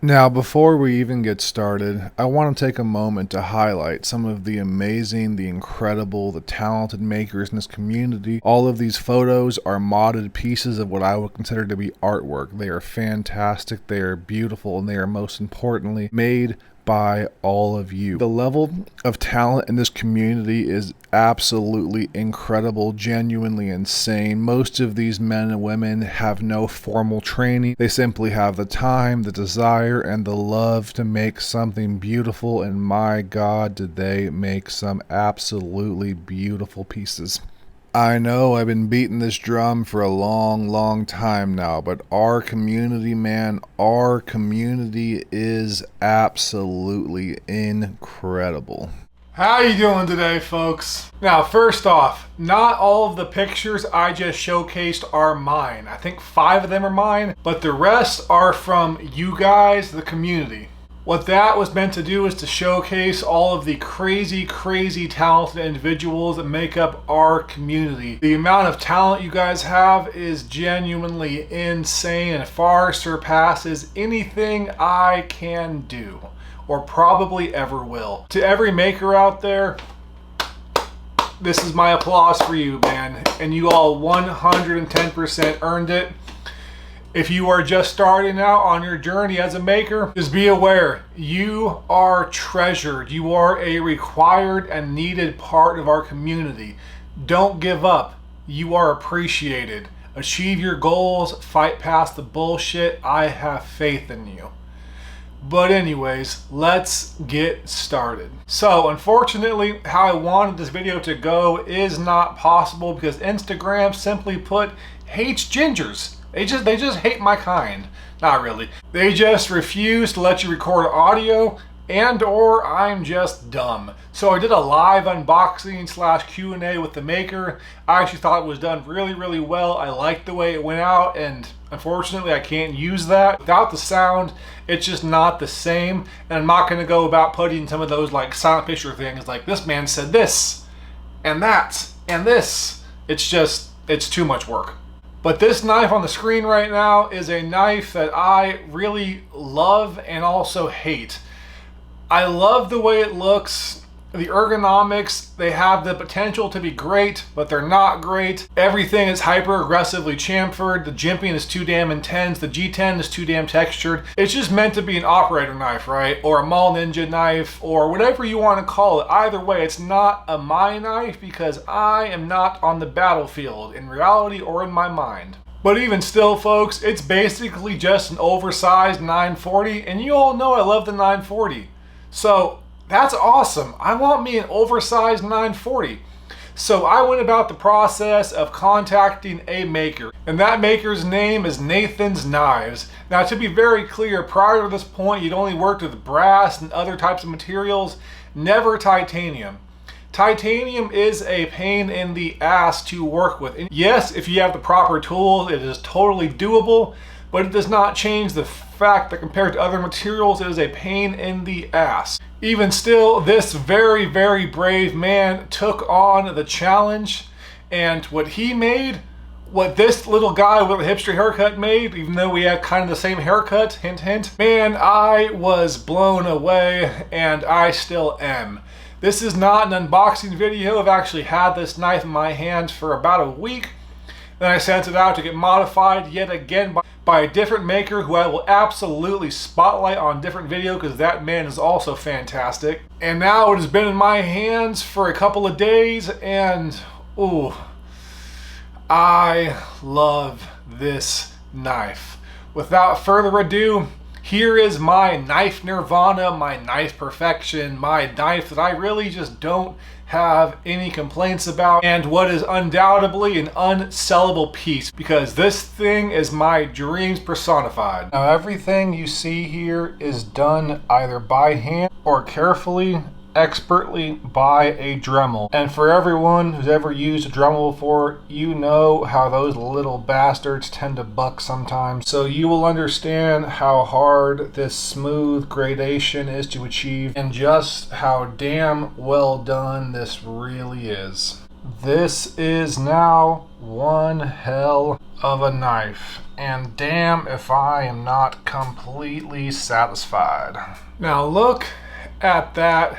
Now, before we even get started, I want to take a moment to highlight some of the amazing, the incredible, the talented makers in this community. All of these photos are modded pieces of what I would consider to be artwork. They are fantastic, they are beautiful, and they are most importantly made by all of you. The level of talent in this community is absolutely incredible, genuinely insane. Most of these men and women have no formal training. They simply have the time, the desire, and the love to make something beautiful, and my God, did they make some absolutely beautiful pieces. I know I've been beating this drum for a long time now, but our community, man, our community is absolutely incredible. How you doing today, folks? Now, first off, not all of the pictures I just showcased are mine. I think 5 of them are mine, but the rest are from you guys, the community. What that was meant to do is to showcase all of the crazy talented individuals that make up our community. The amount of talent you guys have is genuinely insane and far surpasses anything I can do or probably ever will. To every maker out there, this is my applause for you, man. And you all 110% earned it. If you are just starting out on your journey as a maker, just be aware, you are treasured. You are a required and needed part of our community. Don't give up. You are appreciated. Achieve your goals, fight past the bullshit. I have faith in you. But anyways, let's get started. So unfortunately, how I wanted this video to go is not possible because Instagram, simply put, hates gingers. They just hate my kind. Not really. They just refuse to let you record audio, and or I'm just dumb. So I did a live unboxing / Q&A with the maker. I actually thought it was done really well. I liked the way it went out, and unfortunately I can't use that. Without the sound, it's just not the same. And I'm not gonna go about putting some of those like silent picture things like this man said this, and that, and this. It's too much work. But this knife on the screen right now is a knife that I really love and also hate. I love the way it looks, the ergonomics. They have the potential to be great, but they're not great. Everything is hyper aggressively chamfered. The jimping is too damn intense. The G10 is too damn textured. It's just meant to be an operator knife, right? Or a mall ninja knife, or whatever you want to call it. Either way, it's not a my knife because I am not on the battlefield in reality or in my mind. But even still, folks, it's basically just an oversized 940, and you all know I love the 940. So that's awesome. I want me an oversized 940. So I went about the process of contacting a maker, and that maker's name is KnathensKnives. Now, to be very clear, prior to this point, you'd only worked with brass and other types of materials, never titanium. Titanium is a pain in the ass to work with. And yes, if you have the proper tools, it is totally doable, but it does not change the fact that compared to other materials, it is a pain in the ass. Even still, this very brave man took on the challenge, and what he made, what this little guy with a hipster haircut made, even though we have kind of the same haircut, hint hint, man, I was blown away, and I still am. This is not an unboxing video. I've actually had this knife in my hand for about a week. Then I sent it out to get modified yet again by a different maker who I will absolutely spotlight on a different video because that man is also fantastic. And now it has been in my hands for a couple of days, and ooh, I love this knife. Without further ado, here is my knife nirvana, my knife perfection, my knife that I really just don't have any complaints about, and what is undoubtedly an unsellable piece because this thing is my dreams personified. Now, everything you see here is done either by hand or carefully, expertly by a Dremel. And for everyone who's ever used a Dremel before, you know how those little bastards tend to buck sometimes. So you will understand how hard this smooth gradation is to achieve and just how damn well done this really is. This is now one hell of a knife, and damn if I am not completely satisfied. Now look at that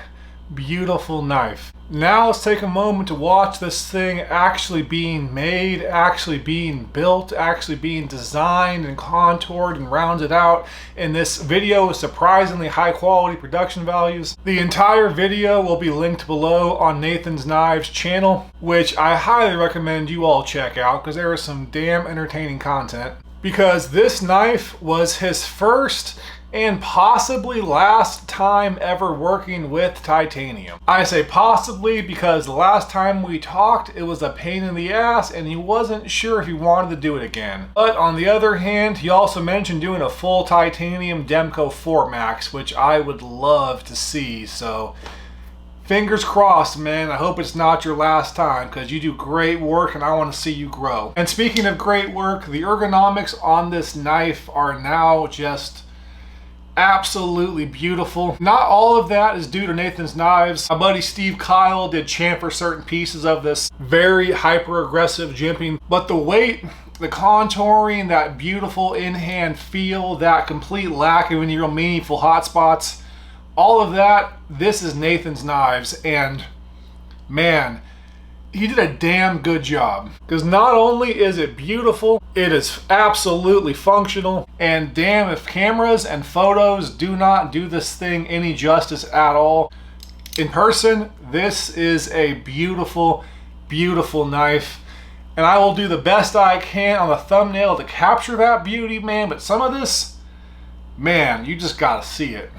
beautiful knife. Now let's take a moment to watch this thing actually being made, actually being built, actually being designed and contoured and rounded out in this video with surprisingly high quality production values. The entire video will be linked below on Nathan's Knives channel, which I highly recommend you all check out because there is some damn entertaining content. Because this knife was his first and possibly last time ever working with titanium. I say possibly because the last time we talked, it was a pain in the ass and he wasn't sure if he wanted to do it again. But on the other hand, he also mentioned doing a full titanium Demco 4 Max, which I would love to see. So fingers crossed, man. I hope it's not your last time because you do great work and I want to see you grow. And speaking of great work, the ergonomics on this knife are now just absolutely beautiful. Not all of that is due to Nathan's Knives. My buddy Steve Kyle did chamfer certain pieces of this very hyper aggressive jimping, but the weight, the contouring, that beautiful in-hand feel, that complete lack of any real meaningful hot spots, all of that, this is Nathan's Knives, and man, he did a damn good job. Because not only is it beautiful, it is absolutely functional, and damn if cameras and photos do not do this thing any justice at all. In person, this is a beautiful, beautiful knife, and I will do the best I can on the thumbnail to capture that beauty, man, but some of this, man, you just gotta see it.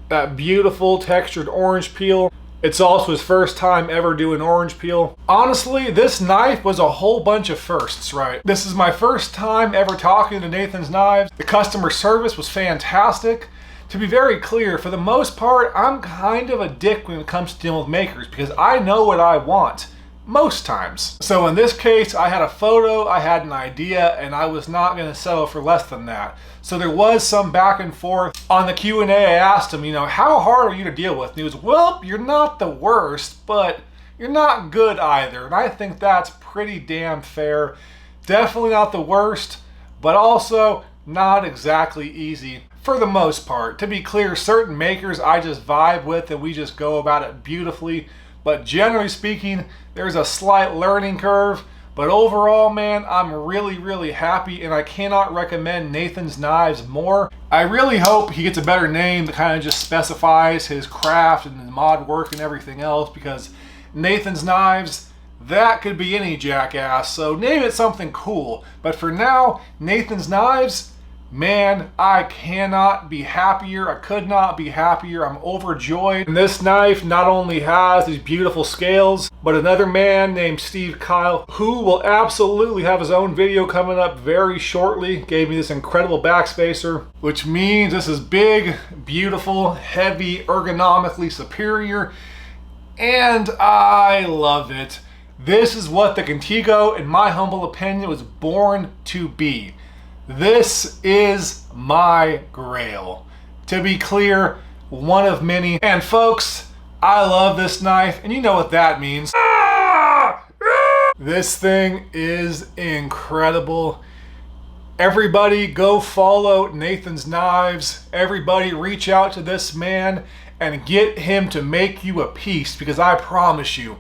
That beautiful textured orange peel. It's also his first time ever doing orange peel. Honestly, this knife was a whole bunch of firsts, right? This is my first time ever talking to Nathan's Knives. The customer service was fantastic. To be very clear, for the most part, I'm kind of a dick when it comes to dealing with makers because I know what I want most times. So in this case, I had a photo, I had an idea, and I was not going to settle for less than that. So there was some back and forth. On the Q&A, I asked him, how hard are you to deal with? And he was, well, you're not the worst, but you're not good either. And I think that's pretty damn fair. Definitely not the worst, but also not exactly easy for the most part. To be clear, certain makers I just vibe with and we just go about it beautifully. But generally speaking, there's a slight learning curve. But overall, man, I'm really, really happy, and I cannot recommend Nathan's Knives more. I really hope he gets a better name that kind of just specifies his craft and the mod work and everything else, because Nathan's Knives, that could be any jackass. So name it something cool. But for now, Nathan's Knives, man, I cannot be happier. I could not be happier. I'm overjoyed. And this knife not only has these beautiful scales, but another man named Steve Kyle, who will absolutely have his own video coming up very shortly, gave me this incredible backspacer, which means this is big, beautiful, heavy, ergonomically superior, and I love it. This is what the Contigo, in my humble opinion, was born to be. This is my grail. To be clear, one of many. And folks, I love this knife, and you know what that means. This thing is incredible. Everybody go follow Nathan's Knives. Everybody reach out to this man and get him to make you a piece, because I promise you,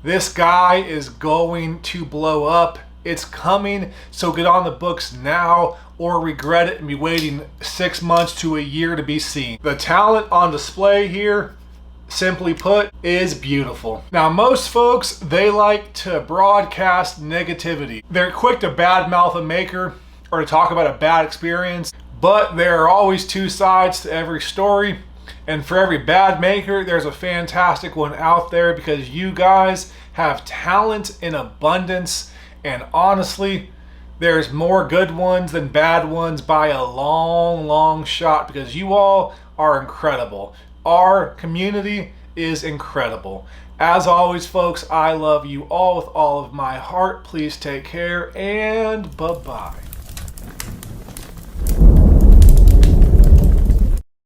this guy is going to blow up. It's coming, so get on the books now or regret it and be waiting 6 months to a year to be seen. The talent on display here, simply put, is beautiful. Now, most folks, they like to broadcast negativity. They're quick to badmouth a maker or to talk about a bad experience, but there are always two sides to every story. And for every bad maker, there's a fantastic one out there, because you guys have talent in abundance. And honestly, there's more good ones than bad ones by a long, long shot, because you all are incredible. Our community is incredible. As always, folks, I love you all with all of my heart. Please take care, and bye-bye.